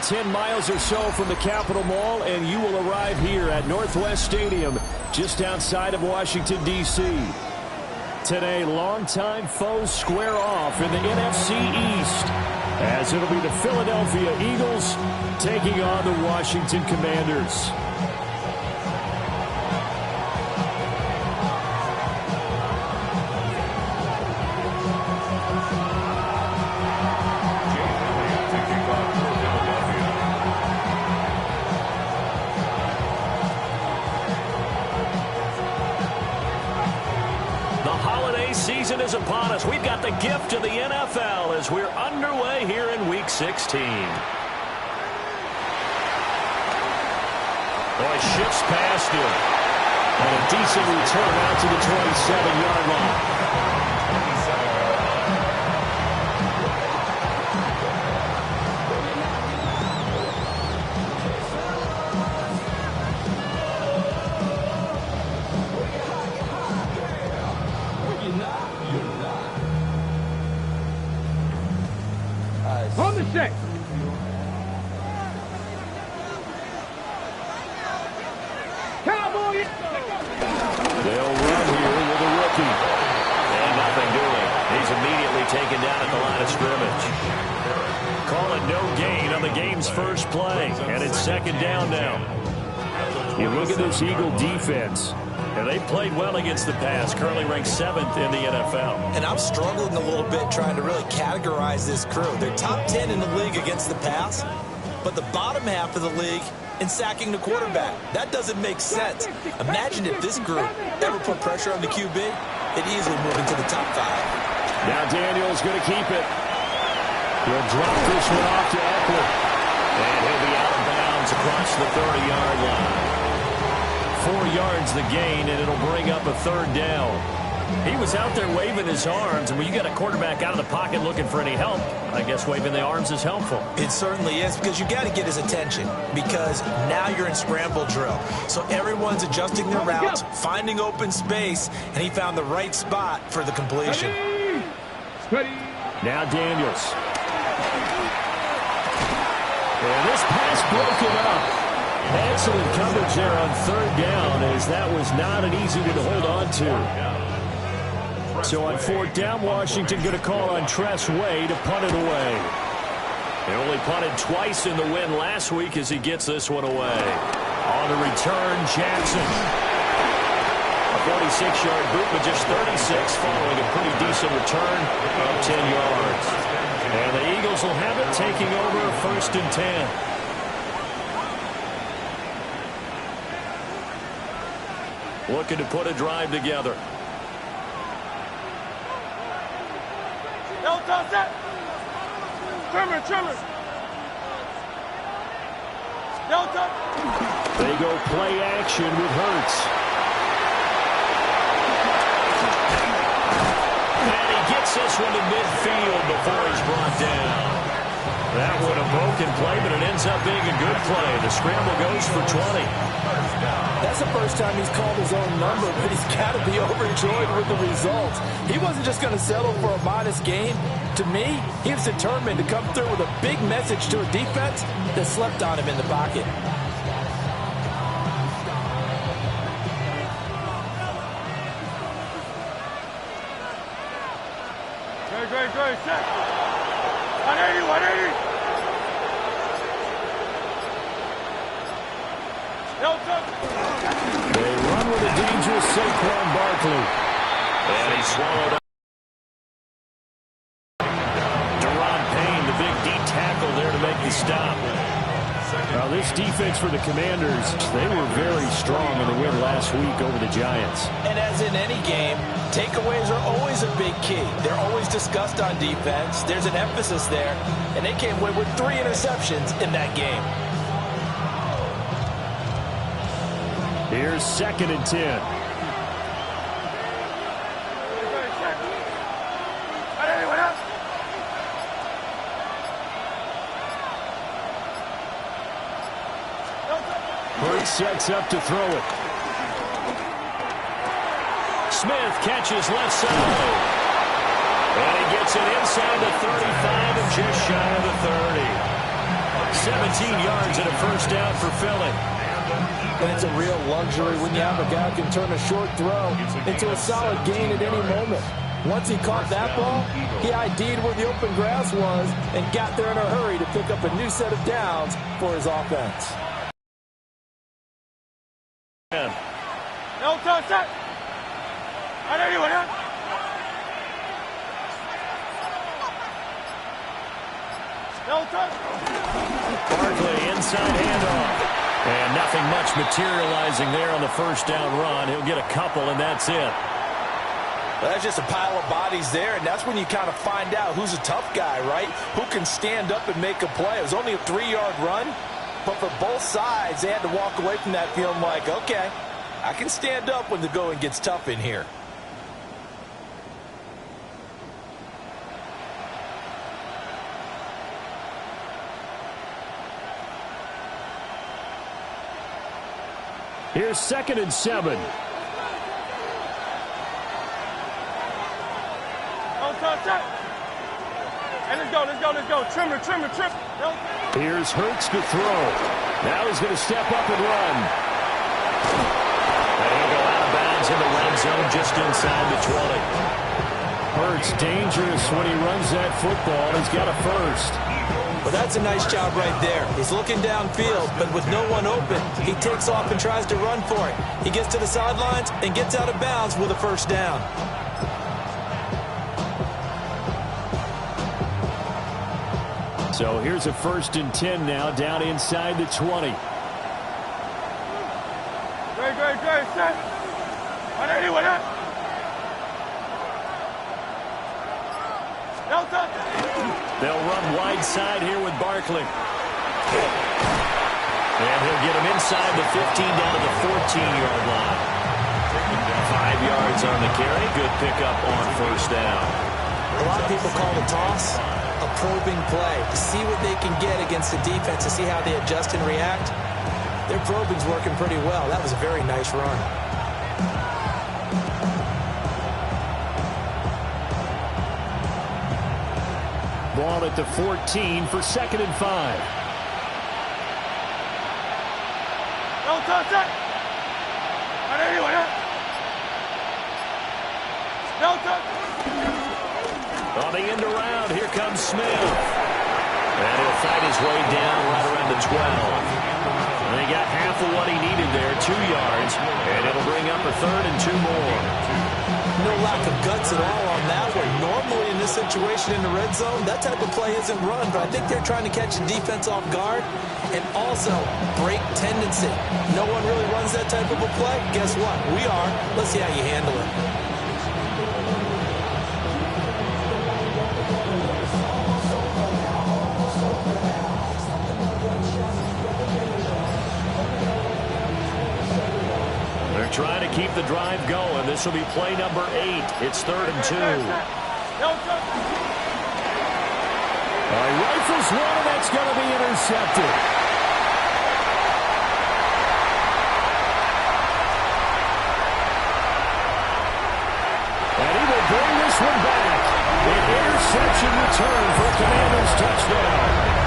10 miles or so from the Capitol Mall, and you will arrive here at Northwest Stadium just outside of Washington, D.C. Today, longtime foes square off in the NFC East, as it'll be the Philadelphia Eagles taking on the Washington Commanders. Season is upon us. We've got the gift of the NFL as we're underway here in Week 16. Boy, shifts past him. And a decent return out to the 27-yard line. On the set. Cowboy. They'll run here with a rookie. And nothing doing. He's immediately taken down at the line of scrimmage. Call it no gain on the game's first play. And it's second down now. You look at this Eagle defense. And they played well against the pass, currently ranked 7th in the NFL. And I'm struggling a little bit trying to really categorize this crew. They're top 10 in the league against the pass, but the bottom half of the league in sacking the quarterback. That doesn't make sense. Imagine if this group ever put pressure on the QB, it'd easily move into the top 5. Now Daniel's going to keep it. He'll drop this one off to Eckler. And he'll be out of bounds across the 30-yard line. 4 yards the gain, and it'll bring up a third down. He was out there waving his arms, and when you get a quarterback out of the pocket looking for any help, I guess waving the arms is helpful. It certainly is, because you got to get his attention, because now you're in scramble drill. So everyone's adjusting their routes, finding open space, and he found the right spot for the completion. Now Daniels. And this pass broken up. Excellent coverage there on third down, as that was not an easy one to hold on to. So on fourth down, Washington going to call on Tress Way to punt it away. They only punted twice in the win last week as he gets this one away. On the return, Jackson. A 46-yard boot, but just 36 following a pretty decent return of 10 yards. And the Eagles will have it, taking over 1st and 10. Looking to put a drive together. They go play action with Hurts. And he gets this one to midfield before he's brought down. That one a broken play, but it ends up being a good play. The scramble goes for 20. That's the first time he's called his own number, but he's got to be overjoyed with the results. He wasn't just going to settle for a modest gain. To me, he was determined to come through with a big message to a defense that slept on him in the pocket. Great. 180. They run with a dangerous Saquon Barkley. And he swallowed up. Deron Payne, the big D tackle there to make the stop. Now this defense for the Commanders, they were very strong in the win last week over the Giants. And as in any game, takeaways are always a big key. They're always discussed on defense. There's an emphasis there, and they came away with 3 interceptions in that game. Here's 2nd and 10. Hurts sets up to throw it. Smith catches left side. And he gets it inside the 35 and just shy of the 30. 17 yards and a first down for Philly. And it's a real luxury when you have a guy who can turn a short throw into a solid gain at any moment. Once he caught that ball, he ID'd where the open grass was and got there in a hurry to pick up a new set of downs for his offense. No touch that. I know you went out. No touch. Barkley inside handoff. And nothing much materializing there on the first down run. He'll get a couple, and that's it. Well, that's just a pile of bodies there, and that's when you kind of find out who's a tough guy, right? Who can stand up and make a play. It was only a 3-yard run, but for both sides, they had to walk away from that feeling like, okay, I can stand up when the going gets tough in here. Here's 2nd and 7. Don't touch that. And let's go. Trim. Here's Hurts to throw. Now he's going to step up and run. And he'll go out of bounds in the red zone just inside the 20. Hurts dangerous when he runs that football. He's got a first. Well, that's a nice job right there. He's looking downfield, but with no one open, he takes off and tries to run for it. He gets to the sidelines and gets out of bounds with a first down. So here's a 1st and 10 now, down inside the 20. Great, set. I know you went out. No touch. They'll run wide side here with Barkley. And he'll get him inside the 15 down to the 14-yard line. 5 yards on the carry. Good pickup on first down. A lot of people call the toss a probing play to see what they can get against the defense, to see how they adjust and react. Their probing's working pretty well. That was a very nice run. Ball at the 14 for 2nd and 5. Don't touch that. I know you went out. No touch. On the end around, here comes Smith. And he'll fight his way down right around the 12. And he got half of what he needed there, 2 yards. And it'll bring up a 3rd and 2 more. No lack of guts at all on that one. Normally in this situation in the red zone, that type of play isn't run, but I think they're trying to catch the defense off guard and also break tendency. No one really runs that type of a play. Guess what? We are. Let's see how you handle it. Trying to keep the drive going. This will be play number 8. It's 3rd and 2. Rifles one, and that's going to be intercepted. And he will bring this one back. An interception return for Commanders touchdown.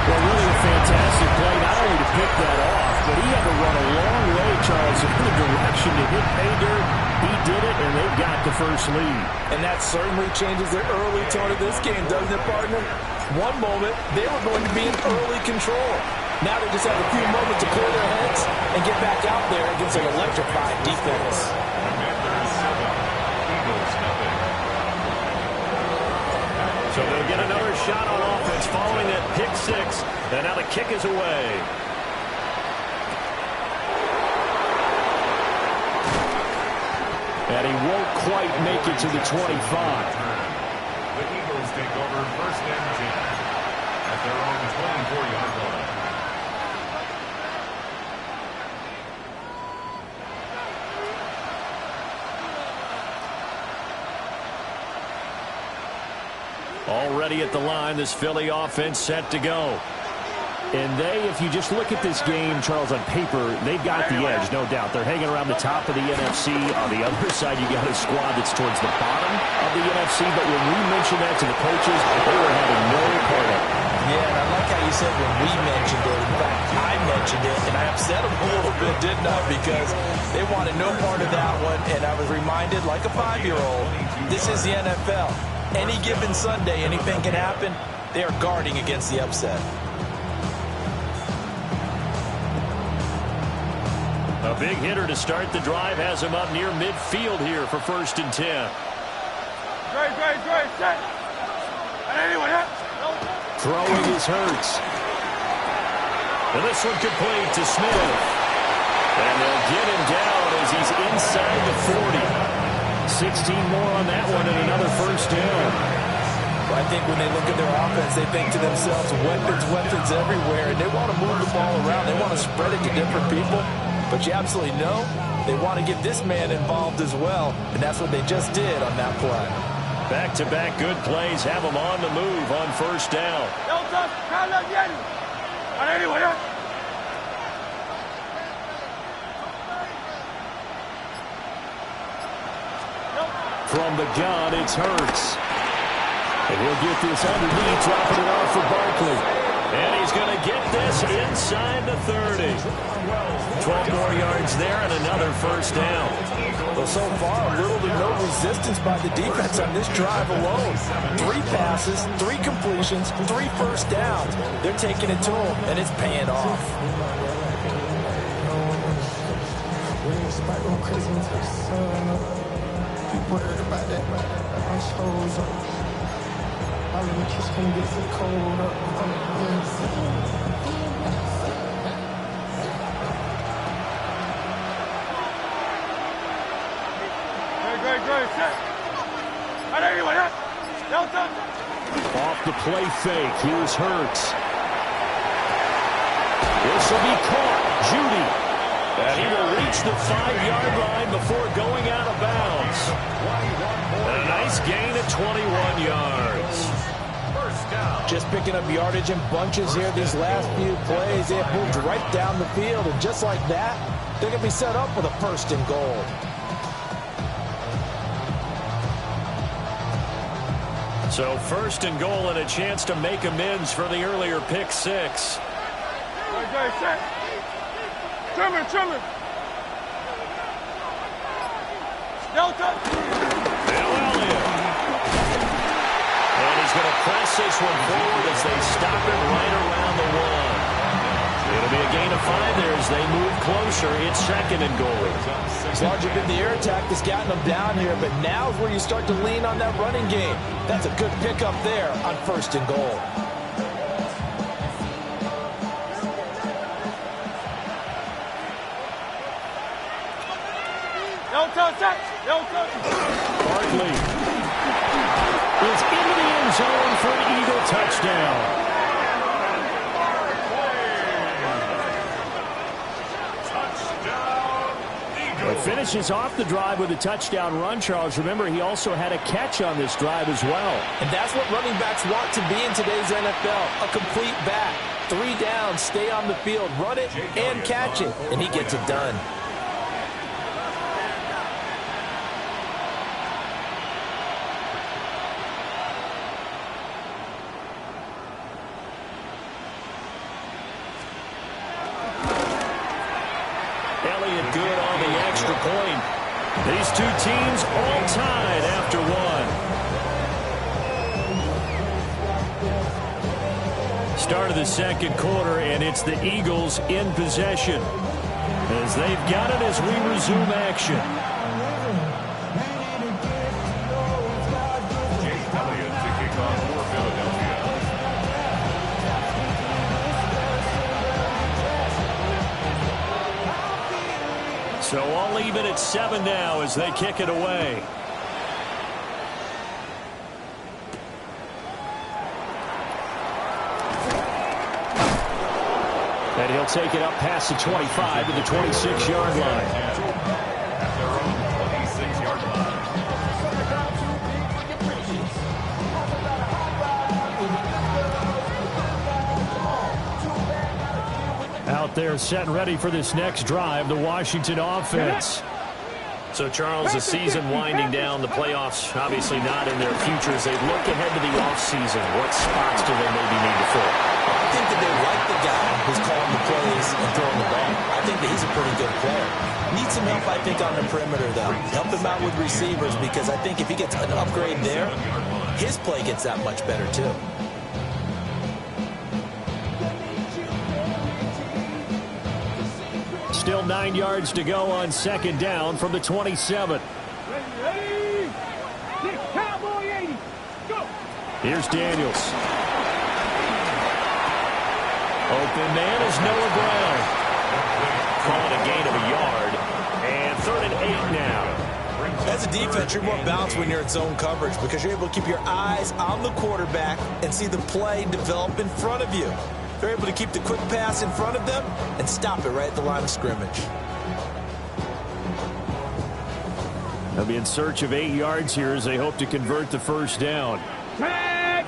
Well, really a fantastic play, not only to pick that off, but he had to run a long way, Charles, in the direction to hit pay dirt. He did it, and they've got the first lead. And that certainly changes the early tone of this game, doesn't it, partner? One moment, they were going to be in early control. Now they just have a few moments to clear their heads and get back out there against an electrified defense. So they'll get another shot on offense following that pick 6. And now the kick is away. And he won't quite make it to the 25. The Eagles take over 1st and 10 at their own 24-yard line. Already at the line, this Philly offense set to go. And they, if you just look at this game, Charles, on paper, they've got the edge, no doubt. They're hanging around the top of the NFC. On the other side, you got a squad that's towards the bottom of the NFC. But when we mentioned that to the coaches, they were having no part of it. Yeah, and I like how you said when we mentioned it. In fact, I mentioned it, and I upset them a little bit, didn't I? Because they wanted no part of that one, and I was reminded, like a 5-year-old, this is the NFL. Any given Sunday, anything can happen. They are guarding against the upset. A big hitter to start the drive has him up near midfield here for 1st and 10. Great, set. And anyway, Throwing is Hurts. And this one complete to Smith. And they'll get him down as he's inside the 40. 16 more on that one and another 1st down. Well, I think when they look at their offense, they think to themselves, weapons everywhere, and they want to move the ball around. They want to spread it to different people. But you absolutely know they want to get this man involved as well, and that's what they just did on that play. Back-to-back good plays have him on the move on 1st down. From the gun, it's Hurts. And he'll get this underneath, dropping it off for Barkley. And he's going to get this inside the 30. 12 more yards there and another 1st down. Well, so far, little to no resistance by the defense on this drive alone. 3 passes, 3 completions, 3 1st downs. They're taking it to them, and it's paying off. Great, set. And anyway, Off the play fake, here's Hurts. This will be caught. Judy. And he will reach the 5-yard line before going out of bounds. A nice gain of 21 yards. Just picking up yardage in bunches here these last few plays. They have moved right down the field, and just like that, they're going to be set up with a 1st and goal. So 1st and goal and a chance to make amends for the earlier pick 6. Great, set. Trimmer. Delta. Bill Elliott. And he's going to press this one forward as they stop it right around the 1. It'll be a gain of 5 there as they move closer. It's 2nd and goal. It's largely been the air attack that's gotten them down here, but now is where you start to lean on that running game. That's a good pickup there on 1st and goal. Barkley is into the end zone for an Eagle touchdown. But finishes off the drive with a touchdown run, Charles. Remember, he also had a catch on this drive as well. And that's what running backs want to be in today's NFL, a complete back. 3 downs, stay on the field, run it, and catch it, and he gets it done. Elliott good on the extra point. These two teams all tied after 1. Start of the 2nd quarter, and it's the Eagles in possession as they've got it as we resume action. Elliott to kick off for Philadelphia. So all even at 7 now as they kick it away. And he'll take it up past the 25 to the 26-yard line. At their own 26-yard line. Out there set and ready for this next drive, the Washington offense. So, Charles, the season winding down, the playoffs obviously not in their futures. They look ahead to the offseason. What spots do they maybe need to fill? I think that they like the guy who's calling the plays and throwing the ball. I think that he's a pretty good player. Needs some help, I think, on the perimeter, though. Help him out with receivers, because I think if he gets an upgrade there, his play gets that much better, too. Still 9 yards to go on second down from the 27. Ready? Cowboy 80. Go. Here's Daniels. Open man is Noah Brown. Call it a gain of a yard. And 3rd and 8 now. As a defense, you're more balanced when you're in zone coverage because you're able to keep your eyes on the quarterback and see the play develop in front of you. They're able to keep the quick pass in front of them and stop it right at the line of scrimmage. They'll be in search of 8 yards here as they hope to convert the first down. Tag.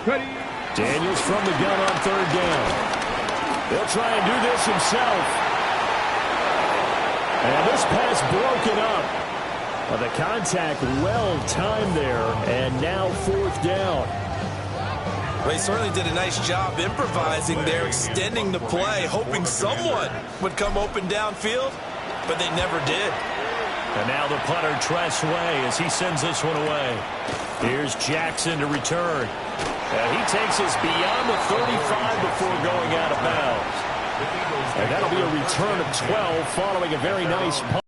Ready. Daniels from the gun on 3rd down. They'll try and do this himself. And this pass broken up. Well, the contact well timed there, and now 4th down. Well, he certainly did a nice job improvising there, extending the play, hoping someone would come open downfield, but they never did. And now the punter, Tress Way, as he sends this one away. Here's Jackson to return. He takes us beyond the 35 before going out of bounds. And that'll be a return of 12 following a very nice punt.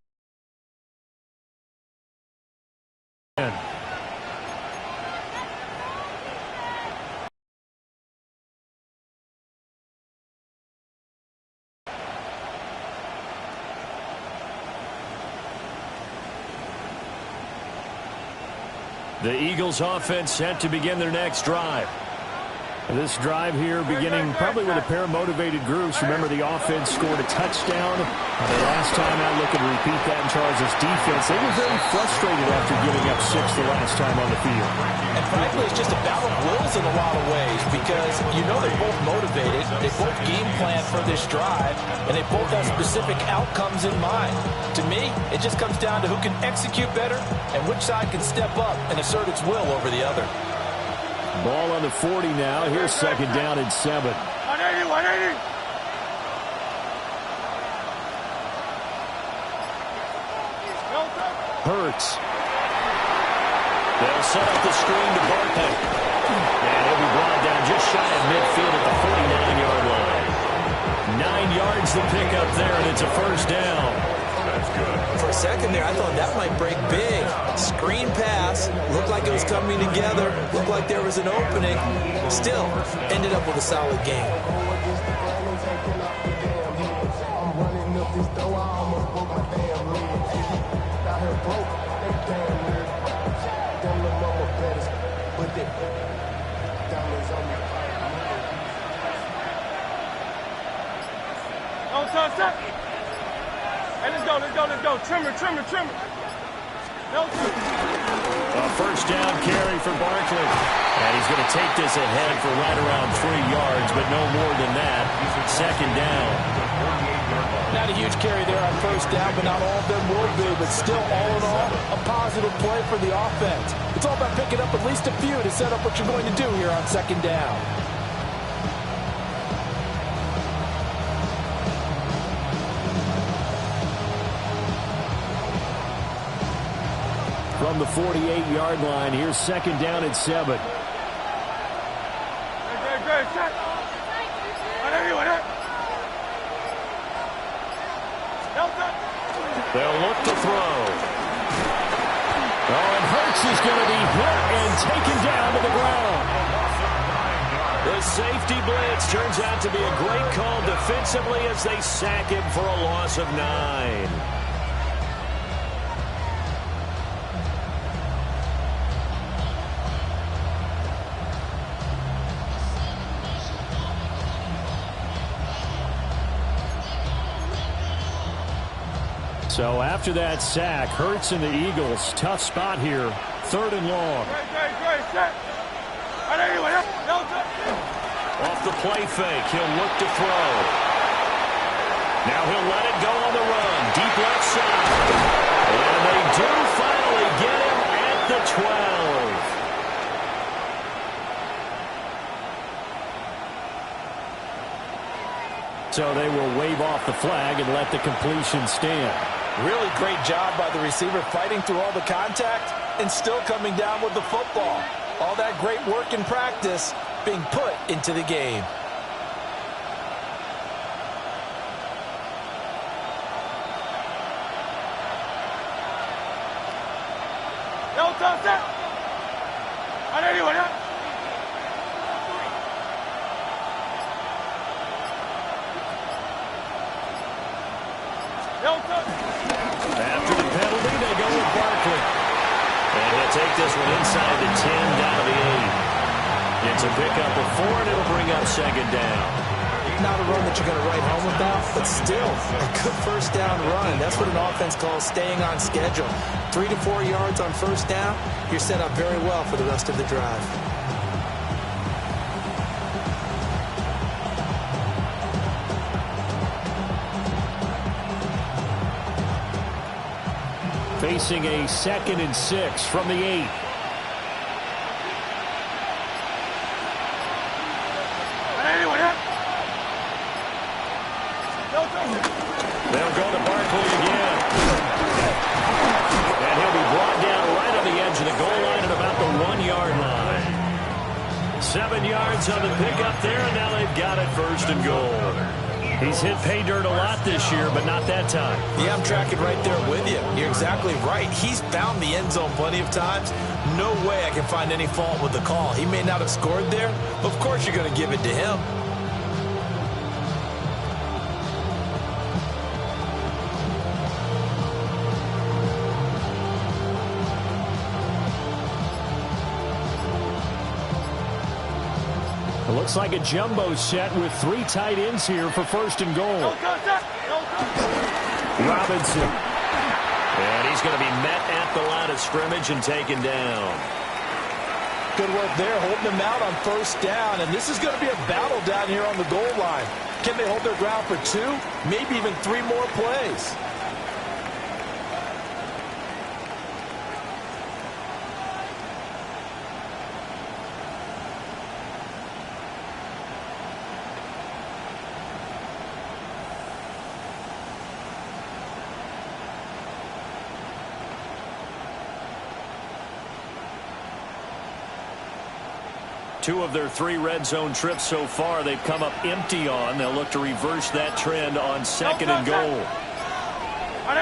The Eagles offense set to begin their next drive. This drive here beginning probably with a pair of motivated groups. Remember, the offense scored a touchdown. The last time out, looking to repeat that in Charles' defense. They were very frustrated after giving up 6 the last time on the field. And frankly, it's just a battle of wills in a lot of ways because you know they're both motivated. They both game plan for this drive, and they both have specific outcomes in mind. To me, it just comes down to who can execute better and which side can step up and assert its will over the other. Ball on the 40 now. Here's 2nd down and 7. 180, 180. Hurts. They'll set up the screen to Barkley. And he'll be brought down just shy of midfield at the 49-yard line. 9 yards to pick up there, and it's a first down. That's good. For a second there, I thought that might break big. Screen pass, looked like it was coming together, looked like there was an opening. Still, ended up with a solid game. Hey, let's go, let's go, let's go. Trimmer, trimmer, trimmer. No trimmer. A first down carry for Barkley. And he's going to take this ahead for right around 3 yards, but no more than that. 2nd down. Not a huge carry there on first down, but not all of them will be. But still, all in all, a positive play for the offense. It's all about picking up at least a few to set up what you're going to do here on 2nd down. From the 48-yard line, here's 2nd down and 7. Great, great, set. 180, 180. They'll look to throw. Oh, and Hurts is going to be hit and taken down to the ground. The safety blitz turns out to be a great call defensively as they sack him for a loss of 9. So after that sack, Hurts and the Eagles, tough spot here, 3rd and long. Great, set. 180, 180. Off the play fake, he'll look to throw. Now he'll let it go on the run. Deep left side. And So they will wave off the flag and let the completion stand. Really great job by the receiver fighting through all the contact and still coming down with the football. All that great work in practice being put into the game. After the penalty, they go with Barkley. And he'll take this one inside the 10, down to the 8. It's a pickup of 4, and it'll bring up second down. Not a run that you're going to write home about, but still a good first down run. That's what an offense calls staying on schedule. 3 to 4 yards on first down, you're set up very well for the rest of the drive. Facing a 2nd and 6 from the 8. They'll go to Barkley again. And he'll be brought down right on the edge of the goal line at about the 1-yard line. 7 yards on the pickup there, and now they've got it 1st and goal. He's hit pay dirt a lot this year, but not that time. Yeah, I'm tracking right there with you. You're exactly right. He's found the end zone plenty of times. No way I can find any fault with the call. He may not have scored there, but of course you're going to give it to him. It looks like a jumbo set with 3 tight ends here for 1st and goal. Robinson. And he's going to be met at the line of scrimmage and taken down. Good work there, holding them out on 1st down. And this is going to be a battle down here on the goal line. Can they hold their ground for 2, maybe even 3 more plays? Two of their 3 red zone trips so far they've come up empty on. They'll look to reverse that trend on 2nd and goal. And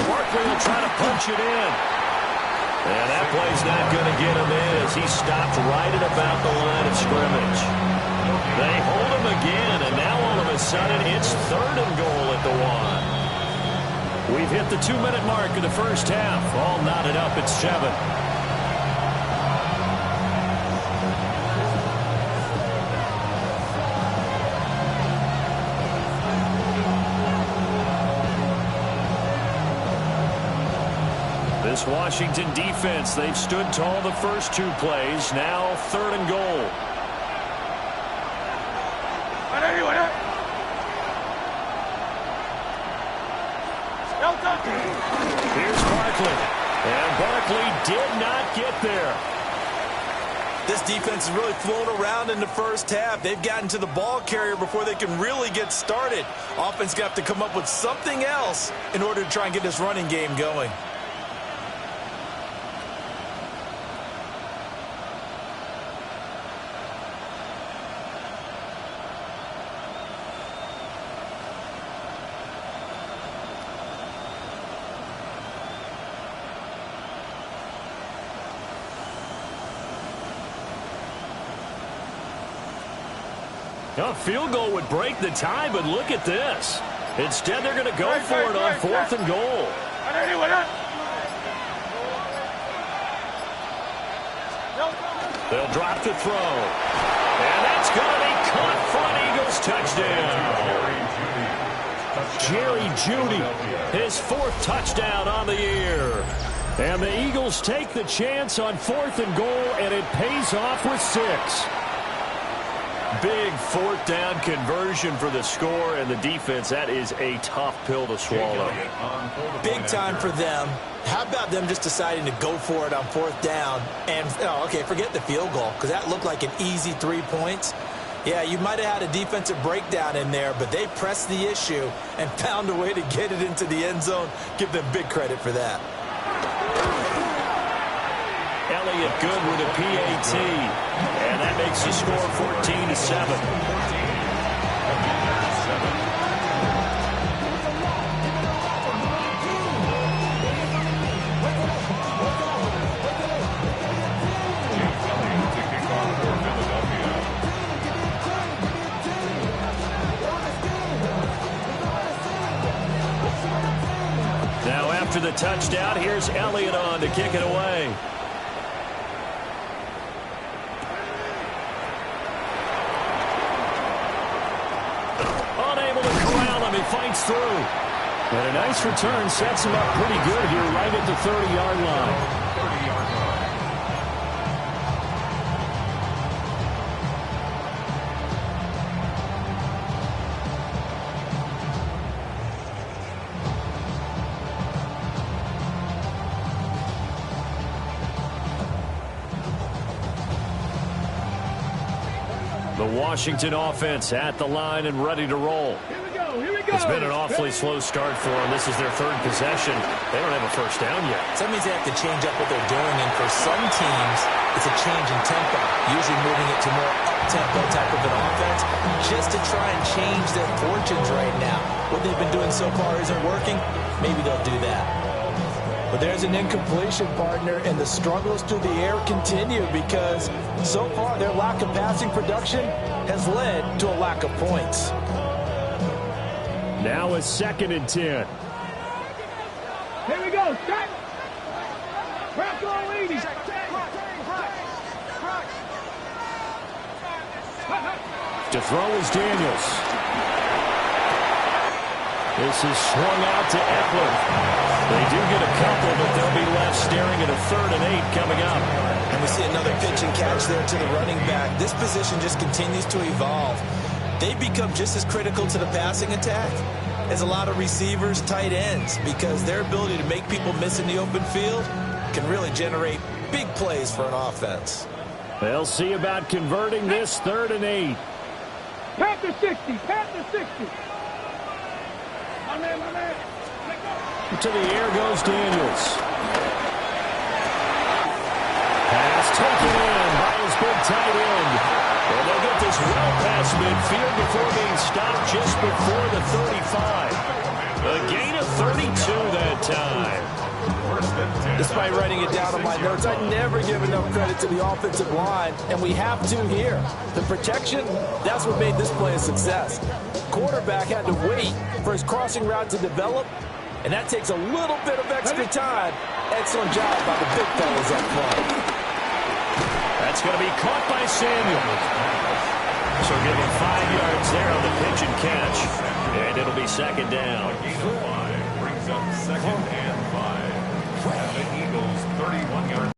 Barkley will try to punch it in. And that play's not going to get him in as he stopped right at about the line of scrimmage. They hold him again, and now all of a sudden it's 3rd and goal at the 1. We've hit the 2-minute mark of the first half. All knotted up at 7. This Washington defense, they've stood tall the first 2 plays. Now 3rd and goal. Here's Barkley. And Barkley did not get there. This defense has really flown around in the first half. They've gotten to the ball carrier before they can really get started. Offense got to come up with something else in order to try and get this running game going. A field goal would break the tie, but look at this. Instead, they're going to go for it on 4th and goal. They'll drop to throw. And that's going to be caught for an Eagles touchdown. Jerry Jeudy, his 4th touchdown on the year. And the Eagles take the chance on 4th and goal, and it pays off with 6. Big 4th down conversion for the score, and the defense, that is a tough pill to swallow. Big time for them. How about them just deciding to go for it on 4th down? And, okay, forget the field goal, because that looked like an easy 3 points. Yeah, you might have had a defensive breakdown in there, but they pressed the issue and found a way to get it into the end zone. Give them big credit for that. Elliott good with a PAT, and that makes the score 14-7. After the touchdown, here's Elliott on to kick it away. Unable to corral him. He fights through. And a nice return sets him up pretty good here right at the 30-yard line. The Washington offense at the line and ready to roll. Here we go. Here we go. It's been an awfully slow start for them. This is their third possession. They don't have a first down yet. So that means they have to change up what they're doing, and for some teams, it's a change in tempo, usually moving it to more up-tempo type of an offense, just to try and change their fortunes right now. What they've been doing so far isn't working. Maybe they'll do that. But there's an incompletion, partner, and the struggles through the air continue because so far their lack of passing production has led to a lack of points. Now a 2nd and 10. Here we go. Start. Crack on ladies. To throw is Daniels. This is swung out to Eckler. They do get a couple, but they'll be left staring at a 3rd and 8 coming up. And we see another pitch and catch there to the running back. This position just continues to evolve. They become just as critical to the passing attack as a lot of receivers, tight ends, because their ability to make people miss in the open field can really generate big plays for an offense. They'll see about converting this 3rd and 8. Panther 60. Panther 60. My man, my man. To the air goes Daniels. Pass taken in by his big tight end. And they'll get this well past midfield before being stopped just before the 35. A gain of 32 that time. Despite writing it down on my notes, I never give enough credit to the offensive line, and we have to here. The protection, that's what made this play a success. Quarterback had to wait for his crossing route to develop, and that takes a little bit of extra time. Excellent job by the big fellas up front. That's going to be caught by Samuel. So give him 5 yards there on the pitch and catch. And it'll be 2nd down. A gain of 5 brings up 2nd and 5. And the Eagles 31-yard.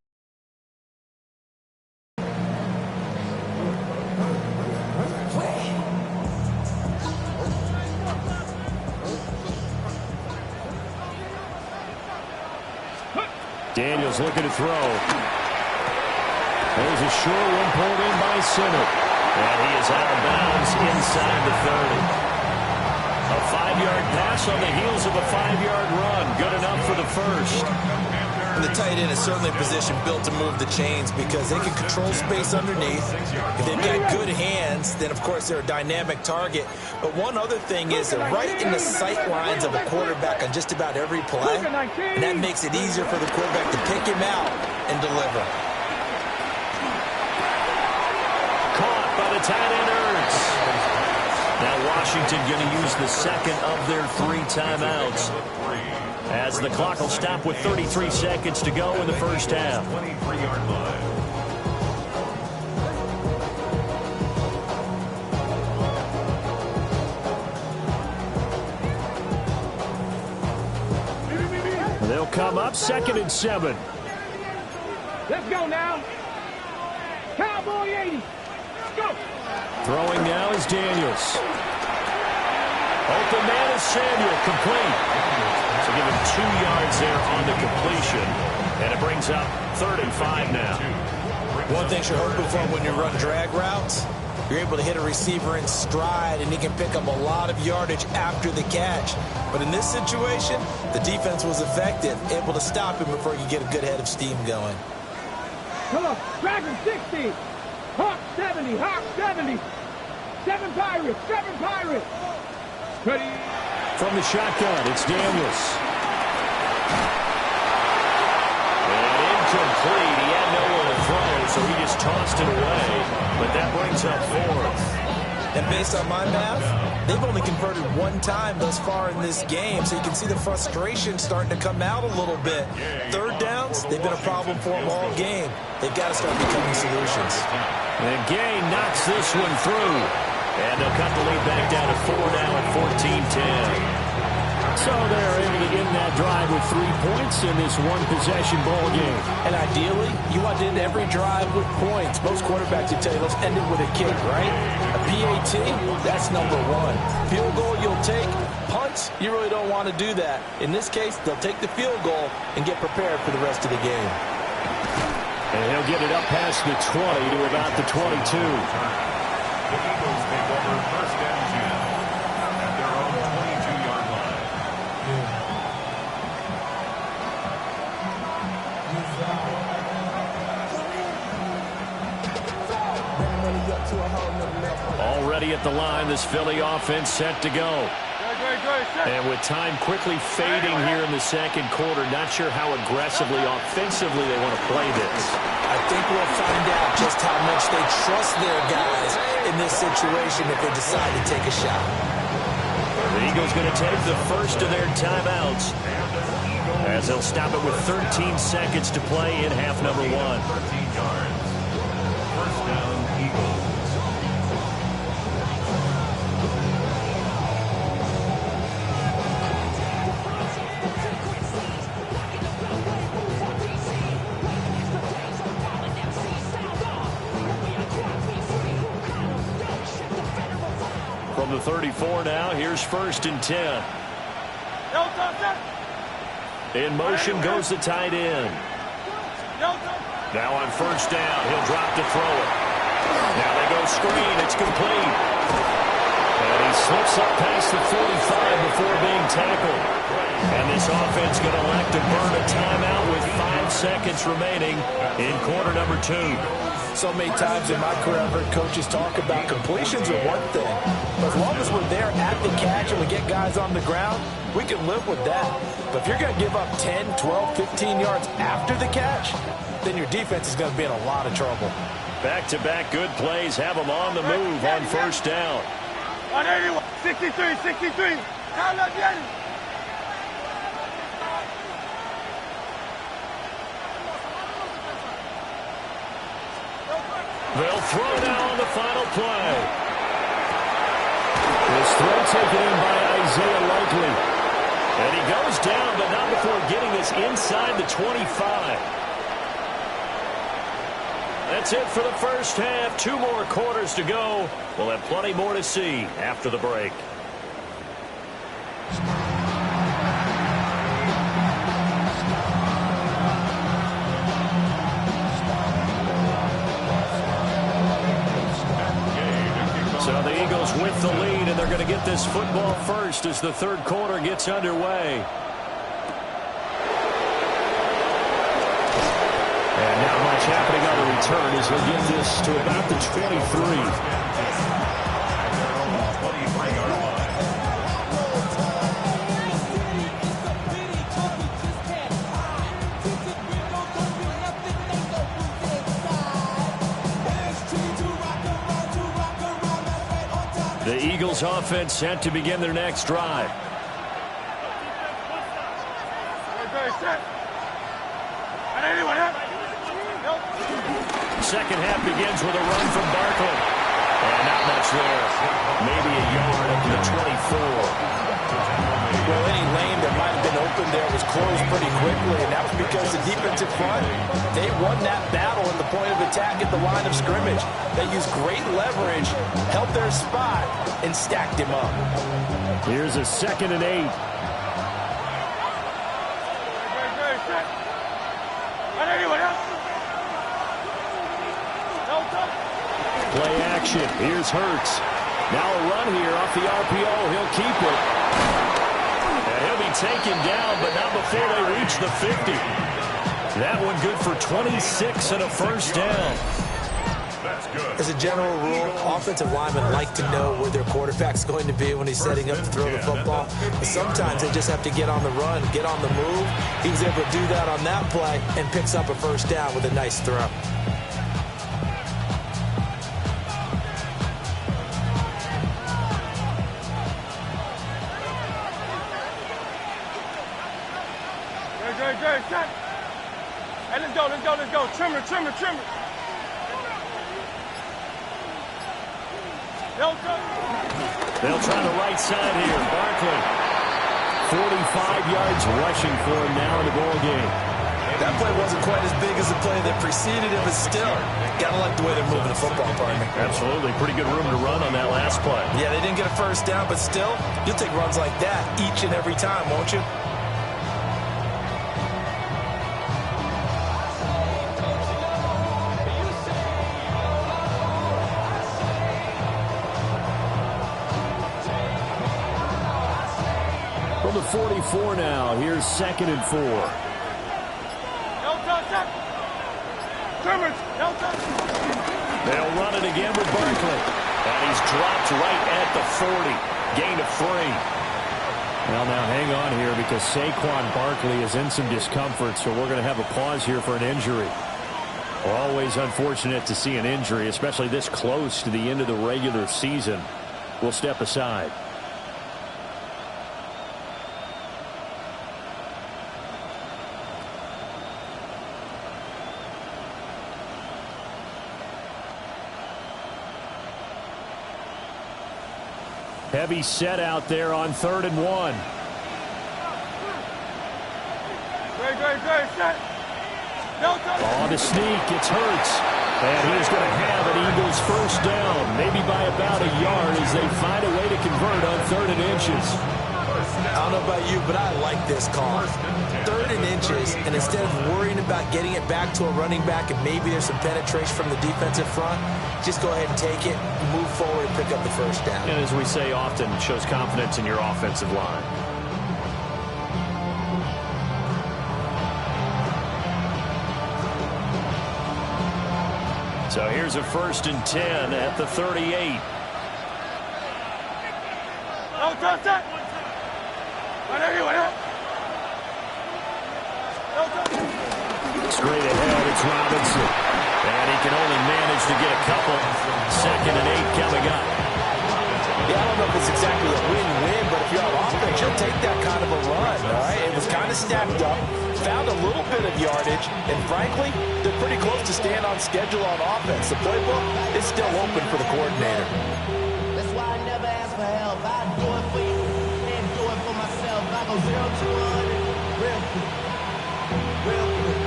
Daniels looking to throw. There's a short one pulled in by Sinner. And he is out of bounds inside the 30. A 5-yard pass on the heels of a 5-yard run. Good enough for the first. And the tight end is certainly a position built to move the chains because they can control space underneath. If they've got good hands, then, of course, they're a dynamic target. But one other thing is they're right in the sight lines of a quarterback on just about every play. And that makes it easier for the quarterback to pick him out and deliver. Caught by the tight end, Ertz. Now Washington going to use the 2nd of their 3 timeouts, as the clock will stop with 33 seconds to go in the first half. 23-yard line. They'll come up 2nd and 7. Let's go now. Cowboy 80. Go. Throwing now is Daniels. Open man is Samuel, complete. So give him 2 yards there on the completion. And it brings up 3rd and 5 now. One thing you're hoping for when you run drag routes You're able to hit a receiver in stride, and he can pick up a lot of yardage after the catch. But in this situation, the defense was effective, able to stop him before he could get a good head of steam going. Come on, Dragon 60, Hawk 70, Hawk 70, 7 Pirates, 7 Pirates. Ready? From the shotgun, it's Daniels. And incomplete. He had nowhere to throw, so he just tossed it away. But that brings up 4th. And based on my math, they've only converted 1 time thus far in this game, so you can see the frustration starting to come out a little bit. 3rd downs, they've been a problem for them all game. They've got to start becoming solutions. And Gay knocks this one through. And they'll cut the lead back down to 4 now at 14-10. So they're able to end that drive with 3 points in this one-possession ball game. And ideally, you want to end every drive with points. Most quarterbacks would tell you, let's end it with a kick, right? A PAT, that's number 1. Field goal you'll take. Punts, you really don't want to do that. In this case, they'll take the field goal and get prepared for the rest of the game. And he'll get it up past the 20 to about the 22. The Eagles take over 1st and 10 at their own 22-yard line. Already at the line, this Philly offense set to go. And with time quickly fading here in the 2nd quarter, not sure how aggressively, offensively they want to play this. I think we'll find out just how much they trust their guys in this situation if they decide to take a shot. The Eagles going to take the first of their timeouts as they'll stop it with 13 seconds to play in half number 1. 13 yards. 1st down, Eagles. From the 34 now, here's 1st and 10. In motion goes the tight end. Now on 1st down, he'll drop to throw it. Now they go screen, it's complete. And he slips up past the 45 before being tackled. And this offense going to elect to burn a timeout with 5 seconds remaining in quarter number 2. So many times in my career, I've heard coaches talk about completions are one thing. But as long as we're there at the catch and we get guys on the ground, we can live with that. But if you're going to give up 10, 12, 15 yards after the catch, then your defense is going to be in a lot of trouble. Back-to-back good plays have them on the move on 1st down. 63, 63. They'll throw now on the final play. This throw taken in by Isaiah Likely. And he goes down, but not before getting this inside the 25. That's it for the first half. 2 more quarters to go. We'll have plenty more to see after the break. So the Eagles with the lead, and they're going to get this football first as the 3rd quarter gets underway. And not much happening on the return as he'll get this to about the 23. The Eagles offense set to begin their next drive. Second half begins with a run from Barkley. And not much there. Maybe a yard up to the 24. Well, any lane that might have been open there was closed pretty quickly, and that was because the defensive front, they won that battle at the point of attack at the line of scrimmage. They used great leverage, held their spot, and stacked him up. Here's a 2nd and 8. Play action. Here's Hurts. Now a run here off the RPO. He'll keep it. And he'll be taken down, but not before they reach the 50. That one good for 26 and a first down. As a general rule, offensive linemen like to know where their quarterback's going to be when he's setting up to throw the football. But sometimes they just have to get on the run, get on the move. He was able to do that on that play and picks up a first down with a nice throw. Great. Hey, let's go. Trimmer. They'll try the right side here. Barkley. 45 yards rushing for him now in the ball game. That play wasn't quite as big as the play that preceded it, but still, gotta like the way they're moving the football, partner. Absolutely. Pretty good room to run on that last play. Yeah, they didn't get a first down, but still, you'll take runs like that each and every time, won't you? From the 44 now, here's 2nd and 4. They'll run it again with Barkley. And he's dropped right at the 40. Gain of 3. Well, now hang on here because Saquon Barkley is in some discomfort, so we're going to have a pause here for an injury. Always unfortunate to see an injury, especially this close to the end of the regular season. We'll step aside. Heavy set out there on 3rd and 1. Great. Set. On the sneak, it's Hurts. And he's going to have an Eagles first down, maybe by about a yard as they find a way to convert on 3rd and inches. I don't know about you, but I like this call. 3rd and inches, and instead of worrying about getting it back to a running back and maybe there's some penetration from the defensive front, just go ahead and take it, move forward, and pick up the first down. And as we say often, it shows confidence in your offensive line. So here's a 1st and 10 at the 38. Straight ahead, it's Robinson. And he can only manage to get a couple. 2nd and 8 coming up. Yeah, I don't know if it's exactly a win-win, but if you're on offense, you'll take that kind of a run, all right? It was kind of stacked up, found a little bit of yardage, and frankly, they're pretty close to staying on schedule on offense. The playbook is still open for the coordinator. That's why I never ask for help. I do it for you and do it for myself. I go 0 to 100, real quick.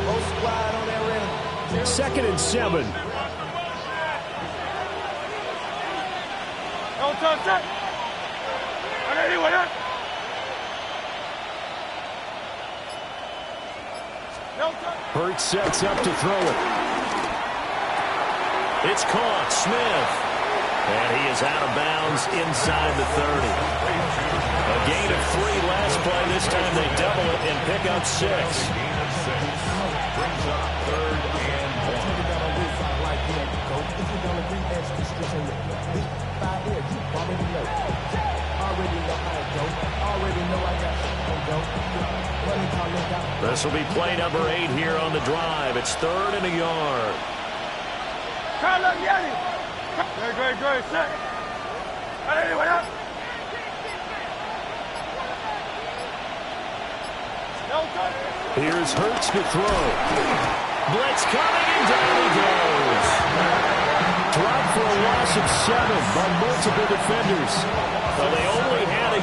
Whole squad on that rhythm. 2nd and 7. Hurts sets up to throw it. It's caught. Smith. And he is out of bounds inside the 30. A gain of 3 last play. This time they double it and pick up 6. Brings up 3rd and 1. This will be play number 8 here on the drive. It's 3rd and a yard. Great. Set. Here's Hurts to throw. Blitz coming, and down he goes. Dropped for a loss of 7 by multiple defenders. Well, they only had a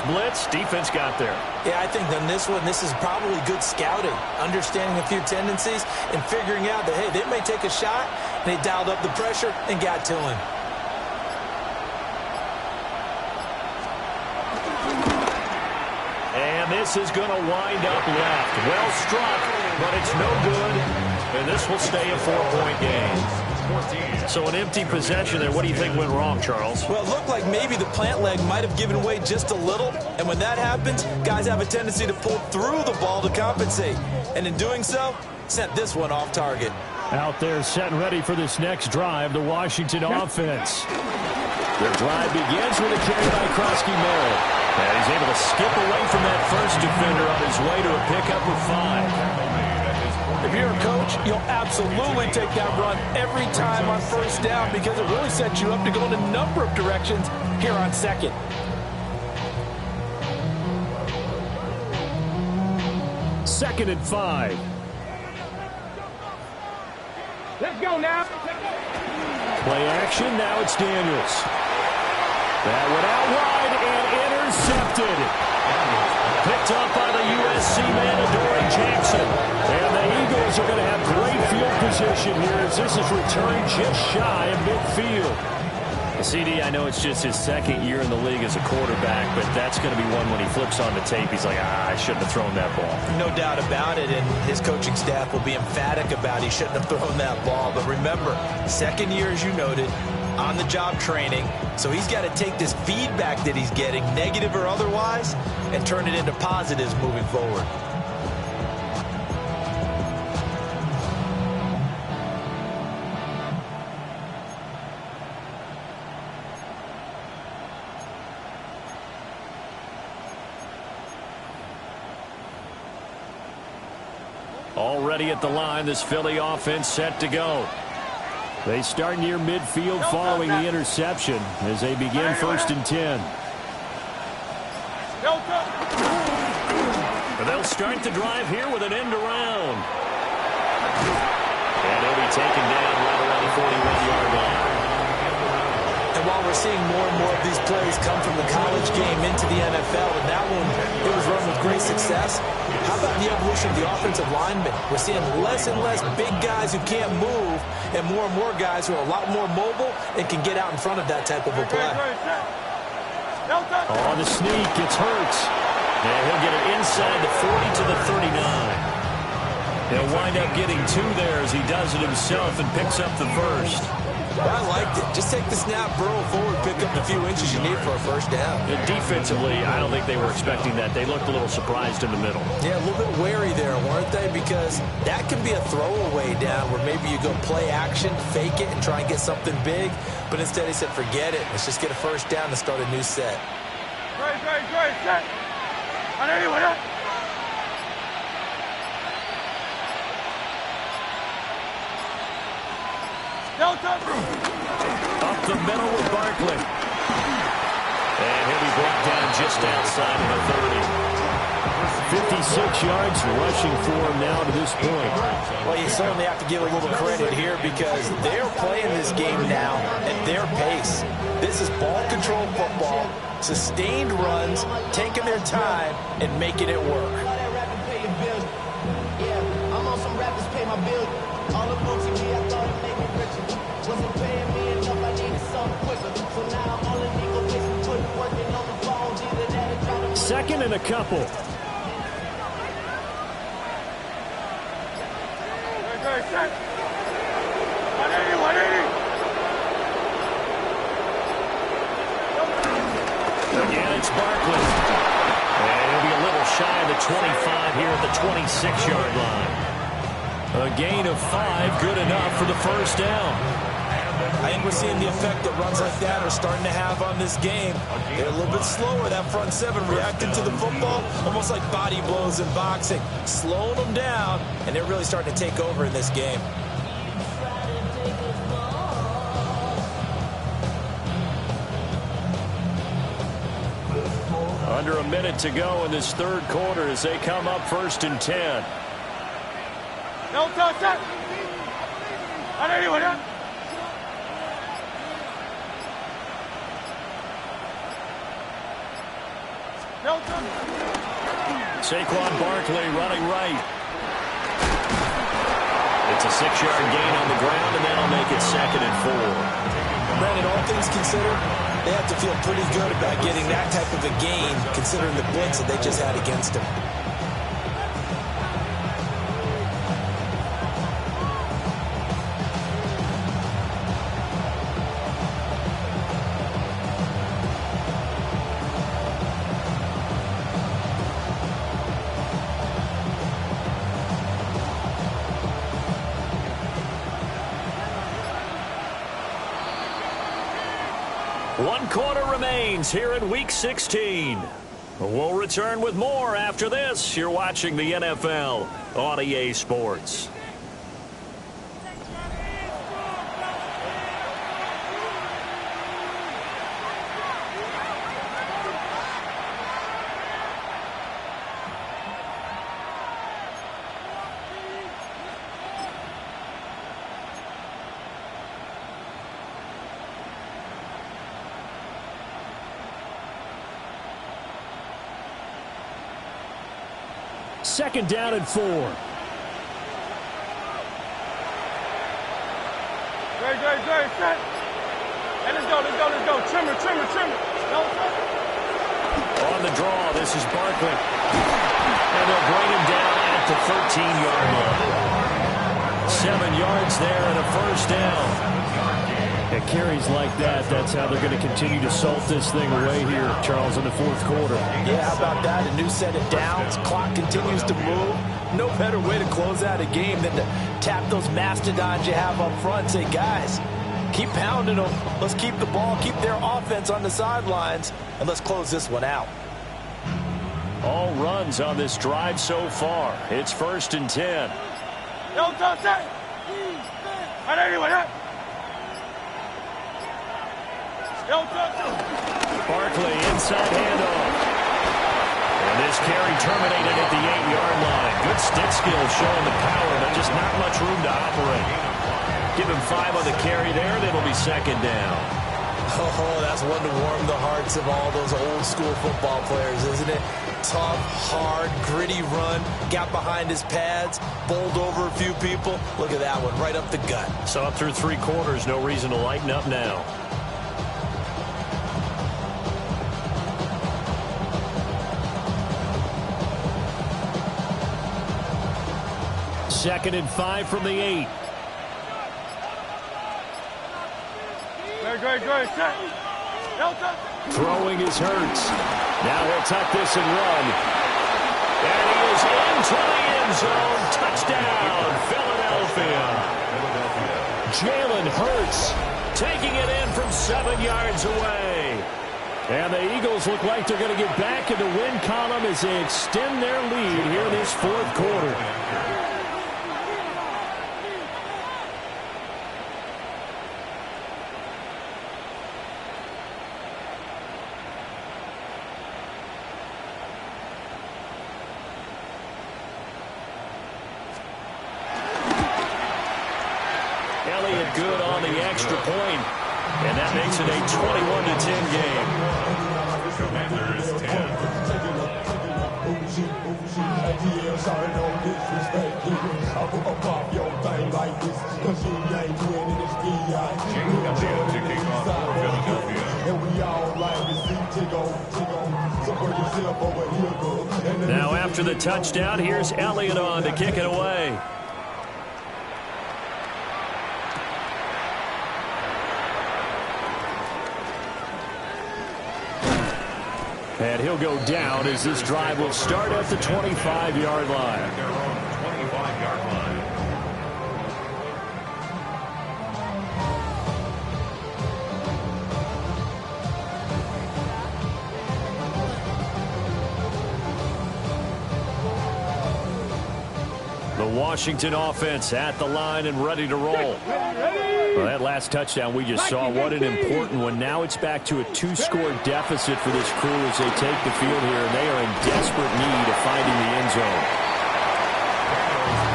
blitz. Defense got there. Yeah, I think on this one, this is probably good scouting, understanding a few tendencies, and figuring out that, hey, they may take a shot, and they dialed up the pressure and got to him. And this is going to wind up left. Well struck, but it's no good. And this will stay a 4-point game. So an empty possession there. What do you think went wrong, Charles? Well, it looked like maybe the plant leg might have given way just a little. And when that happens, guys have a tendency to pull through the ball to compensate. And in doing so, sent this one off target. Out there set and ready for this next drive, the Washington offense. Their drive begins with a carry by Krosky-Merritt. And he's able to skip away from that first defender on his way to a pickup of 5. If you're a coach, you'll absolutely take that run every time on first down because it really sets you up to go in a number of directions here on second. Second and 5. Let's go now. Play action, now it's Daniels. That went out wide and intercepted. Picked up by the USC man, Adoree Jackson. And the Eagles are going to have great field position here as this is returned just shy of midfield. CD, I know it's just his second year in the league as a quarterback, but that's going to be one when he flips on the tape. He's like, I shouldn't have thrown that ball. No doubt about it, and his coaching staff will be emphatic about he shouldn't have thrown that ball. But remember, second year, as you noted, on-the-job training, so he's got to take this feedback that he's getting, negative or otherwise, and turn it into positives moving forward. Already at the line, this Philly offense set to go. They start near midfield following the interception as they begin 1st and 10. And they'll start the drive here with an end around. And he'll be taken down right around the 41-yard line. And while we're seeing more and more of these plays come from the college game into the NFL, and that one, it was run with great success, how about the evolution of the offensive linemen? We're seeing less and less big guys who can't move and more guys who are a lot more mobile and can get out in front of that type of a play. On the sneak, it's Hurts. And he'll get it inside the 40 to the 39. He'll wind up getting 2 there as he does it himself and picks up the first. I liked it. Just take the snap, burrow forward, pick up the few inches you need for a first down. And defensively, I don't think they were expecting that. They looked a little surprised in the middle. Yeah, a little bit wary there, weren't they? Because that can be a throwaway down where maybe you go play action, fake it, and try and get something big. But instead he said, forget it. Let's just get a first down and start a new set. Great, set. On anyone else? Up the middle with Barkley. And he'll be brought down just outside of the 30. 56 yards rushing for him now to this point. Well, you certainly have to give a little credit here because they're playing this game now at their pace. This is ball control football, sustained runs, taking their time, and making it work. I'm on some rappers pay my bill. All the booty me, I thought it made me richer. Wasn't paying me enough, I needed something quicker. So now I'm all in legal business, putting working on the phones, either that or trying to... Second and a couple. Set. 180. Again, it's Barkley. And he'll be a little shy of the 25 here at the 26-yard line. A gain of 5, good enough for the first down. I think we're seeing the effect that runs like that are starting to have on this game. They're a little bit slower, that front seven, reacting to the football, almost like body blows in boxing, slowing them down, and they're really starting to take over in this game. Under a minute to go in this third quarter as they come up 1st and 10. No touch that. On anyone else? No touch. Saquon Barkley running right. It's a 6-yard gain on the ground, and that'll make it 2nd and 4. Brandon, all things considered, they have to feel pretty good about getting that type of a gain, considering the blitz that they just had against them. third quarter remains here in Week 16. We'll return with more after this. You're watching the NFL on EA Sports. Second down and 4. Great. Set. Hey, let's go. Trimmer. On the draw, this is Barkley. And they'll bring him down at the 13-yard line. 7 yards there and a first down. At carries like that, that's how they're going to continue to salt this thing away here, Charles, in the fourth quarter. Yeah, how about that? A new set of downs. Clock continues to move. No better way to close out a game than to tap those mastodons you have up front. Say, guys, keep pounding them. Let's keep the ball, keep their offense on the sidelines, and let's close this one out. All runs on this drive so far. It's 1st and 10. Yo, touch that. Barkley inside handoff. And this carry terminated at the 8-yard line. Good stick skills showing the power, but just not much room to operate. Give him 5 on the carry there, and it'll be second down. Oh, that's one to warm the hearts of all those old school football players, isn't it? Tough, hard, gritty run, got behind his pads, bowled over a few people. Look at that one, right up the gut. Saw it through 3 quarters, no reason to lighten up now. Second and 5 from the 8. Great. Set. Throwing is Hurts. Now he'll tuck this and run. And he is into the end zone. Touchdown, Philadelphia. Jalen Hurts Taking it in from 7 yards away. And the Eagles look like they're going to get back in the win column as they extend their lead here in this fourth quarter. Elliott good on the extra point, and that makes it a 21-10 game. Commanders 10. Elliott to kick off for Philadelphia. Now after the touchdown, here's Elliott on to kick it away. And he'll go down as this drive will start at the 25-yard line. At their own 25-yard line. The Washington offense at the line and ready to roll. Well, that last touchdown we just saw, what an important one. Now it's back to a 2-score deficit for this crew as they take the field here, and they are in desperate need of finding the end zone.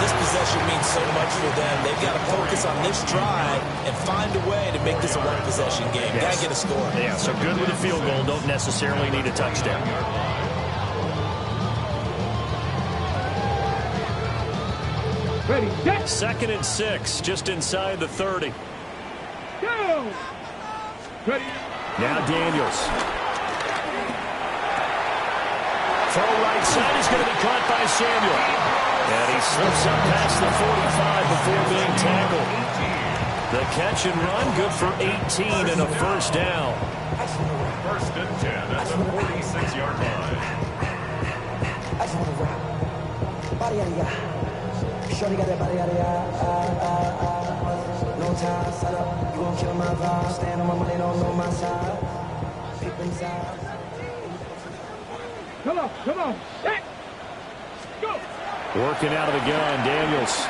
This possession means so much for them. They've got to focus on this drive and find a way to make this a one-possession game. Yes. Got to get a score. Yeah, so good with a field goal. Don't necessarily need a touchdown. Ready, set. 2nd and 6, just inside the 30. Go. Ready. Now Daniels. Throw right side is going to be caught by Samuel. And he slips up past the 45 before being tackled. The catch and run, good for 18 and a first down. 1st and 10 at the 46-yard line. Shorty got that body, no time, set up, you gon' kill my vibe, stand on my money, don't know my side. Come on. Set. Go. Working out of the gun, Daniels.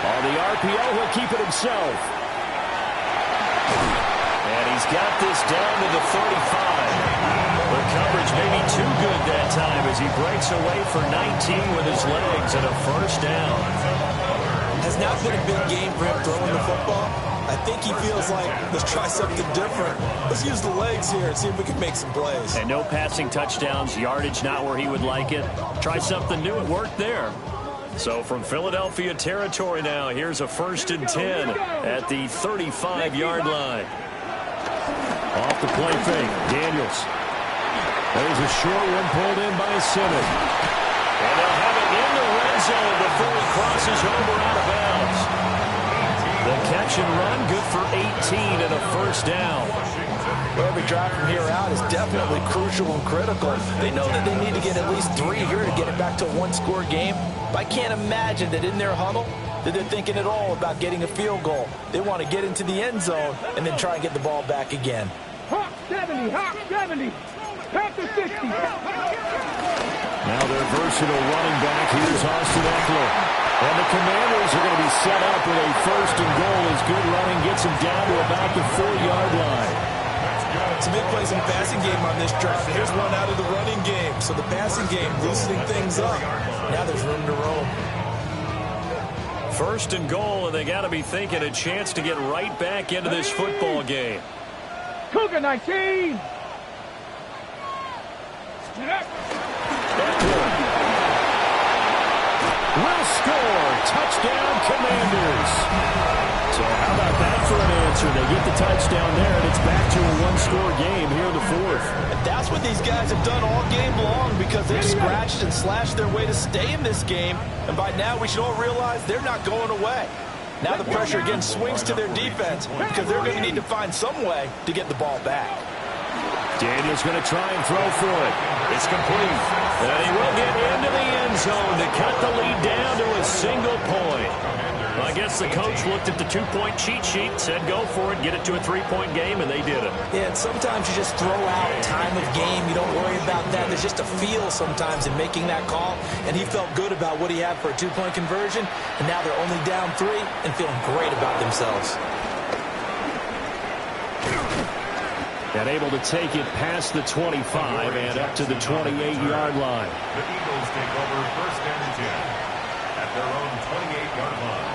On the RPO, he'll keep it himself. And he's got this down to the 35. The coverage may be too good that time as he breaks away for 19 with his legs and a first down. Has not been a big game for him throwing the football. I think he feels like, let's try something different. Let's use the legs here and see if we can make some plays. And no passing touchdowns, yardage not where he would like it. Try something new, it worked there. So from Philadelphia territory now, here's a 1st and 10 at the 35-yard line. Off the play fake, Daniels. There's a short one pulled in by Simmons. And they'll have it in the red zone before he crosses over out of bounds. The catch and run, good for 18 and a first down. Well, every drive from here out is definitely crucial and critical. They know that they need to get at least 3 here to get it back to a one-score game. But I can't imagine that in their huddle that they're thinking at all about getting a field goal. They want to get into the end zone and then try and get the ball back again. Hawk 70. Panther 60. Now their versatile running back, here's Austin Eckler. And the Commanders are going to be set up with a 1st and goal as good running gets them down to about the 4-yard line. Some big plays in the passing game on this drive. Here's one out of the running game. So the passing game loosening things up. Now there's room to roam. 1st and goal, and they got to be thinking a chance to get right back into this football game. Cougar 19. Will score. Touchdown, Commanders. So how about that for an answer? They get the touchdown there, and it's back to a one-score game here in the 4th. And that's what these guys have done all game long because they've scratched and slashed their way to stay in this game. And by now, we should all realize they're not going away. Now the pressure again swings to their defense because they're going to need to find some way to get the ball back. Daniels going to try and throw for it. It's complete. And he will get into the end zone to cut the lead down to a single point. Well, I guess the coach looked at the 2-point cheat sheet, said go for it, get it to a 3-point game, and they did it. Yeah, and sometimes you just throw out time of game. You don't worry about that. There's just a feel sometimes in making that call, and he felt good about what he had for a 2-point conversion, and now they're only down 3 and feeling great about themselves. And able to take it past the 25 and up to the 28-yard line. The Eagles take over 1st and 10 at their own 28-yard line.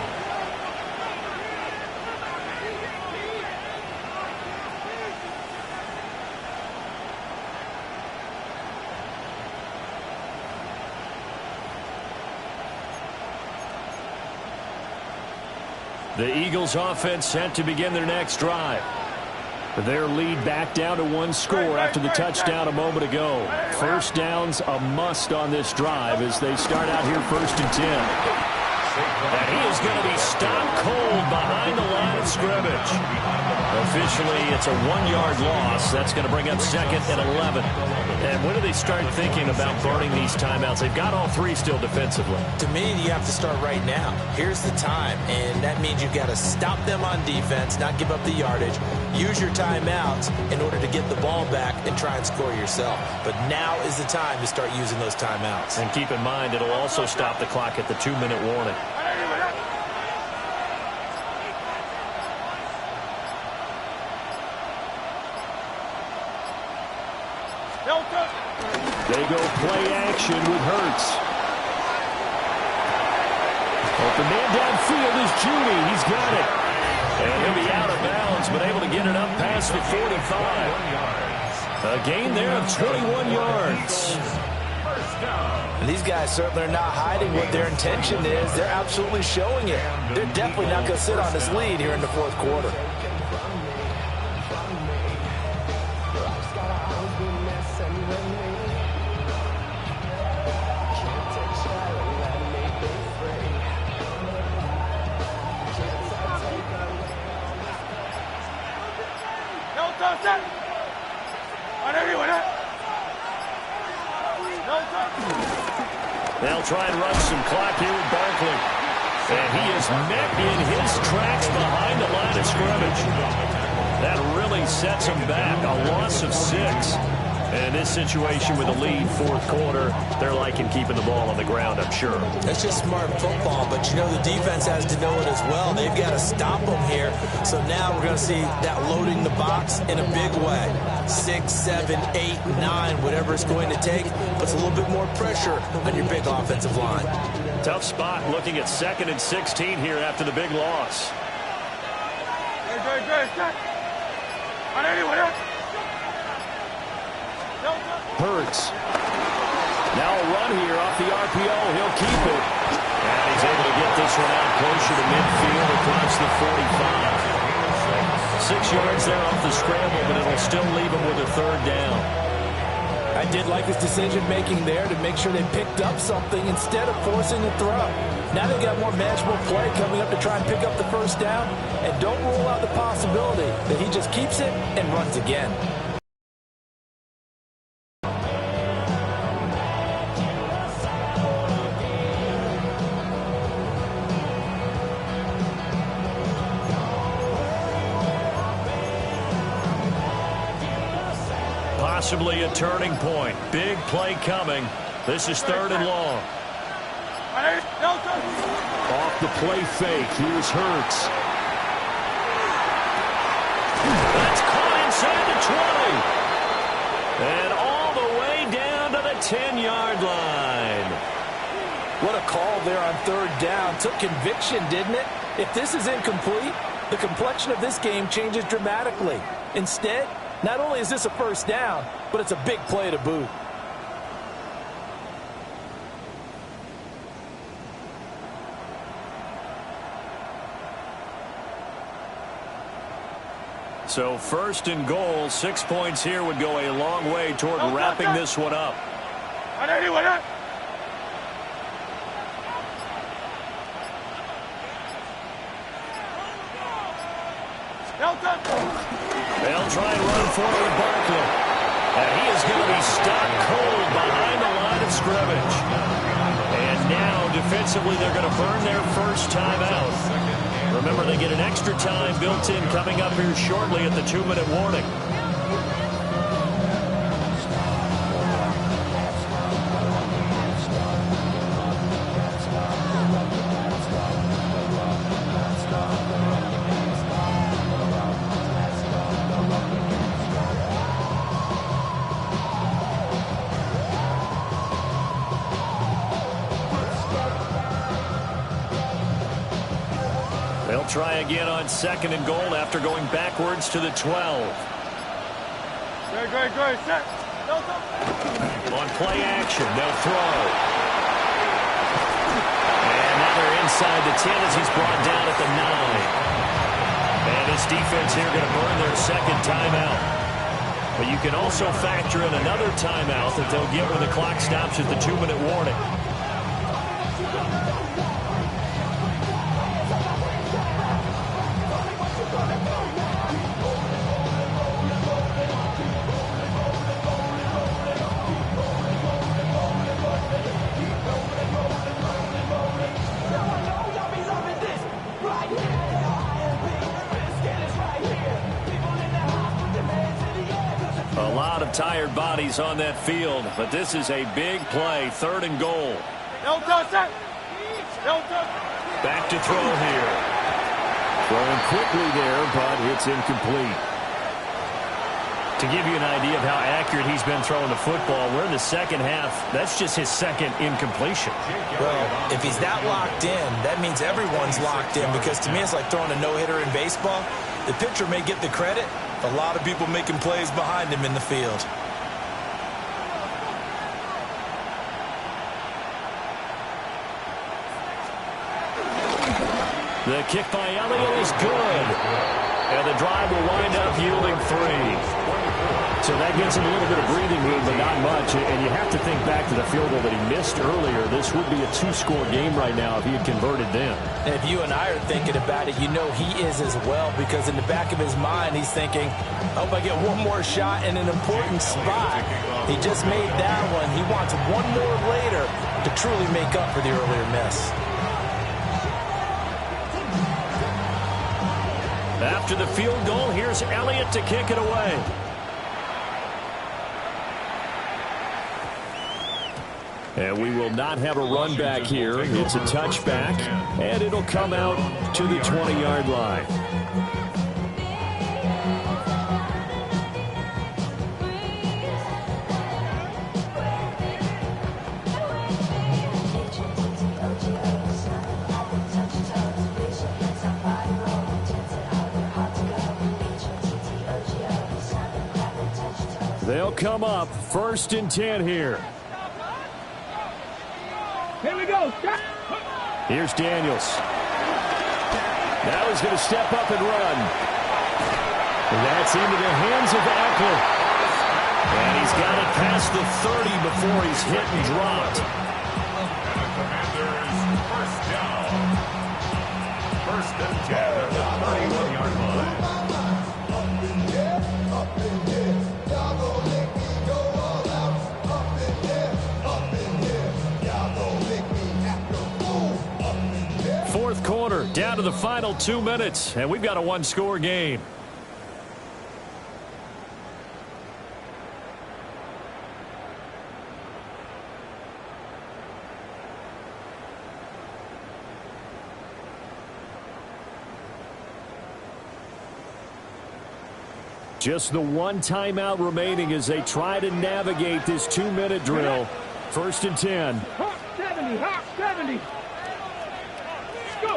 The Eagles offense set to begin their next drive. Their lead back down to 1 score after the touchdown a moment ago. 1st down's a must on this drive as they start out here 1st and 10. And he is going to be stopped cold behind the line of scrimmage. Officially, it's a 1-yard loss. That's going to bring up 2nd and 11. And when do they start thinking about burning these timeouts? They've got all 3 still defensively. To me, you have to start right now. Here's the time, and that means you've got to stop them on defense, not give up the yardage, use your timeouts in order to get the ball back and try and score yourself. But now is the time to start using those timeouts. And keep in mind, it'll also stop the clock at the 2-minute warning. They go play action with Hurts. Open man downfield is Judy. He's got it. And he'll be out of bounds, but able to get it up past the 45. A gain there of 21 yards. And these guys certainly are not hiding what their intention is. They're absolutely showing it. They're definitely not going to sit on this lead here in the 4th quarter. They'll try and run some clock here with Barkley. And he is met in his tracks behind the line of scrimmage. That really sets them back. A loss of 6. And in this situation with a lead fourth quarter, they're liking keeping the ball on the ground, I'm sure. That's just smart football, but you know the defense has to know it as well. They've got to stop them here. So now we're going to see that loading the box in a big way. 6, 7, 8, 9, whatever it's going to take, puts a little bit more pressure on your big offensive line. Tough spot looking at 2nd and 16 here after the big loss. Hurts. Now a run here off the RPO. He'll keep it. And he's able to get this one out closer to midfield across the 45. 6 yards there off the scramble, but it'll still leave him with a 3rd down. I did like his decision-making there to make sure they picked up something instead of forcing the throw. Now they've got more manageable play coming up to try and pick up the 1st down, and don't rule out the possibility that he just keeps it and runs again. Possibly a turning point. Big play coming. This is 3rd and long. Off the play fake. Here's Hurts. That's caught inside the 20. And all the way down to the 10-yard line. What a call there on 3rd down. Took conviction, didn't it? If this is incomplete, the complexion of this game changes dramatically. Instead, not only is this a 1st down, but it's a big play to boot. So 1st and goal, 6 points here would go a long way toward wrapping this one up. They'll try and run for it with Barkley. And he is going to be stopped cold behind the line of scrimmage. And now, defensively, they're going to burn their 1st timeout. Remember, they get an extra time built in coming up here shortly at the 2-minute warning. They'll try again on 2nd and goal after going backwards to the 12. On play action, they'll throw. And now they're inside the 10 as he's brought down at the 9. And this defense here going to burn their 2nd timeout. But you can also factor in another timeout that they'll get when the clock stops at the 2-minute warning. A lot of tired bodies on that field, but this is a big play, 3rd and goal. Back to throw here. Throwing quickly there, but it's incomplete. To give you an idea of how accurate he's been throwing the football, we're in the 2nd half. That's just his 2nd incompletion. Well, if he's that locked in, that means everyone's locked in, because to me it's like throwing a no-hitter in baseball. The pitcher may get the credit, a lot of people making plays behind him in the field. The kick by Elliott is good. And the drive will wind up yielding 3. So that gives him a little bit of breathing room, but not much. And you have to think back to the field goal that he missed earlier. This would be a 2-score game right now if he had converted then. And if you and I are thinking about it, you know he is as well, because in the back of his mind, he's thinking, I hope I get one more shot in an important spot. He just made that one. He wants one more later to truly make up for the earlier miss. After the field goal, here's Elliott to kick it away. And we will not have a run back here. It's a touchback, and it'll come out to the 20-yard line. They'll come up 1st and 10 here. Here we go. Here's Daniels. Now he's going to step up and run. And that's into the hands of Eckler. And he's got it past the 30 before he's hit and dropped. First down. 1st and 10 at the 31-yard line. Fourth quarter, down to the final 2 minutes, and we've got a one-score game. Just the one timeout remaining as they try to navigate this 2-minute drill. 1st and 10. Hawk 70, Hawk 70. Go.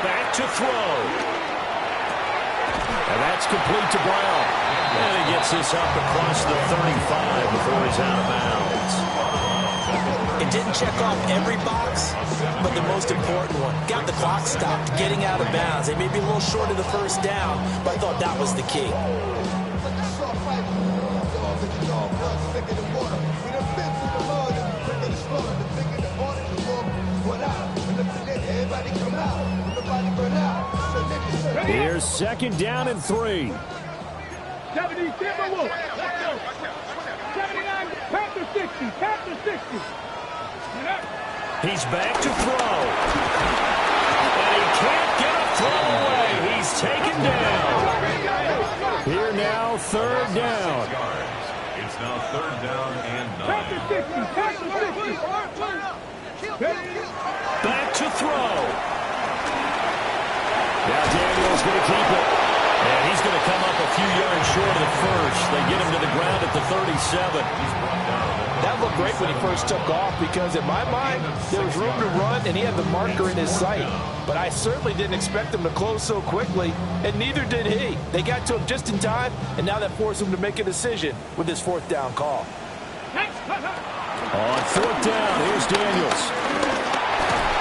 Back to throw. And that's complete to Brown. And he gets this up across the 35 before he's out of bounds. It didn't check off every box, but the most important one. Got the clock stopped, getting out of bounds. They may be a little short of the 1st down, but I thought that was the key. Here's 2nd down and 3. 70 Timberwolves. Let's go. 79 Panther 60. Panther 60. He's back to throw. And he can't get a throw away. He's taken down. Here now, 3rd down. It's now 3rd down and 9. Panther 60. Panther 60. Back to throw. Now Daniels going to keep it. And he's going to come up a few yards short of the 1st. They get him to the ground at the 37. That looked great when he first took off because in my mind, there was room to run and he had the marker in his sight. But I certainly didn't expect him to close so quickly, and neither did he. They got to him just in time, and now that forced him to make a decision with his 4th down call. On 4th down, here's Daniels.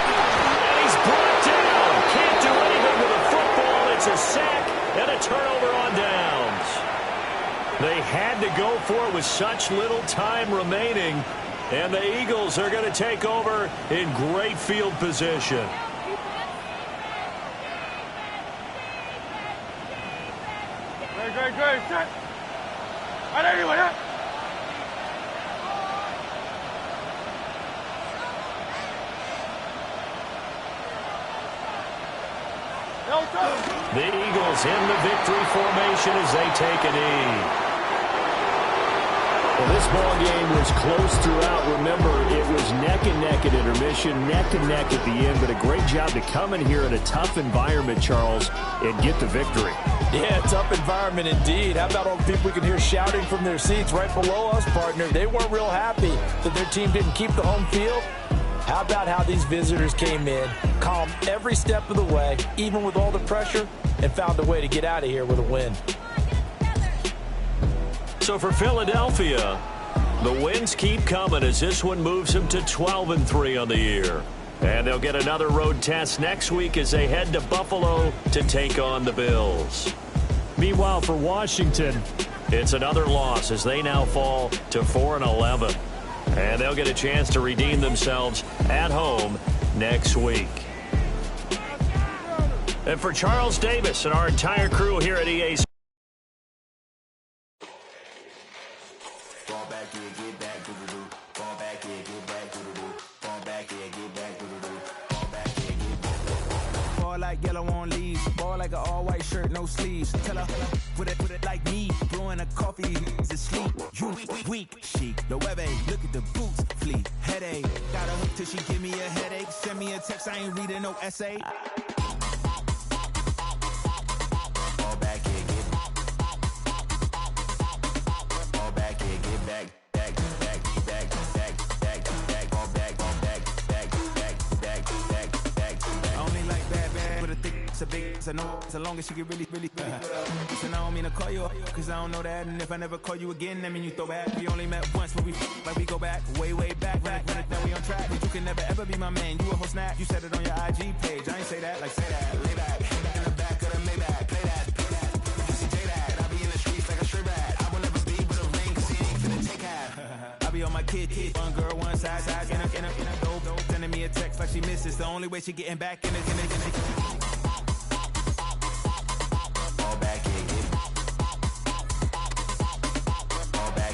And he's brought down. Can't do anything with a football. It's a sack and a turnover on downs. They had to go for it with such little time remaining, and the Eagles are going to take over in great field position. Great. Set. Right anyway, huh? The Eagles in the victory formation as they take a knee. Well, this ball game was close throughout. Remember, it was neck and neck at intermission, neck and neck at the end, but a great job to come in here in a tough environment, Charles, and get the victory. Yeah, tough environment indeed. How about all the people we can hear shouting from their seats right below us, partner? They weren't real happy that their team didn't keep the home field. How about how these visitors came in, calm every step of the way, even with all the pressure, and found a way to get out of here with a win. So for Philadelphia, the wins keep coming as this one moves them to 12-3 on the year. And they'll get another road test next week as they head to Buffalo to take on the Bills. Meanwhile, for Washington, it's another loss as they now fall to 4-11. And they'll get a chance to redeem themselves at home next week. And for Charles Davis and our entire crew here at EA Sports, Ball like yellow on leaves. Ball like like an all-white shirt, no sleeves. Tell her, put it like me. Blowing a coffee, is asleep. You weak, chic. The web look at the boots, fleet. Headache, got a hook till she give me a headache. Send me a text, I ain't reading no essay. All back here, get all back here, get back. It's a big, it's a no, so long as she get really Listen, I don't mean to call you up, cause I don't know that. And if I never call you again, that mean you throw back. We only met once, but we go back, way back. When now we on track, but you can never ever be my man. You a whole snap, you said it on your IG page. I ain't say that, like say that, lay back. In the back of the Maybach, play that. You see J that, I be in the streets like a strip rat. I will never speak with a ring, cause he ain't finna take half. I be on my kid, one girl, one side, in a dope, sending me a text like she misses. The only way she getting back in it. All back in.